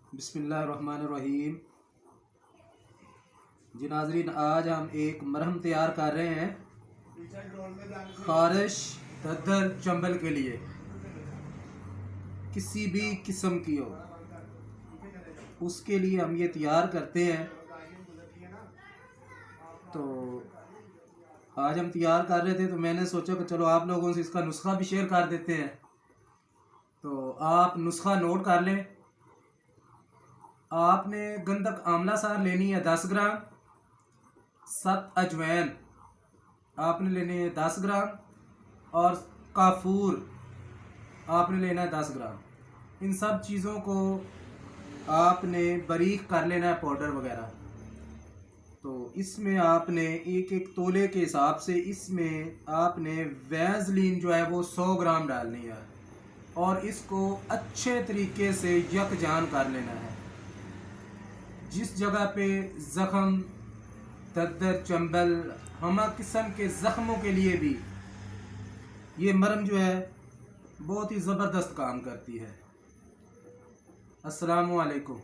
बिस्मिल्लाहिर्रहमानिर्रहीम। जी नाज़रीन, आज हम एक मरहम तैयार कर रहे हैं ख़ारिश दर्द चंबल के लिए, किसी भी किस्म की हो उसके लिए हम ये तैयार करते हैं। तो आज हम तैयार कर रहे थे तो मैंने सोचा कि चलो आप लोगों से इसका नुस्खा भी शेयर कर देते हैं। तो आप नुस्खा नोट कर लें। आपने गंधक आंवला सार लेनी है 10 ग्राम, 7 अजवैन आपने लेने हैं 10 ग्राम और काफूर आपने लेना है 10 ग्राम। इन सब चीज़ों को आपने बारीक कर लेना है, पाउडर वगैरह। तो इसमें आपने एक एक तोले के हिसाब से इसमें आपने वैज़लीन जो है वो 100 ग्राम डालनी है और इसको अच्छे तरीके से यकजान कर लेना है। जिस जगह पे ज़ख़म, दर्द चंबल, हमा किस्म के ज़ख़मों के लिए भी ये मरहम जो है बहुत ही ज़बरदस्त काम करती है। अस्सलामु अलैकुम।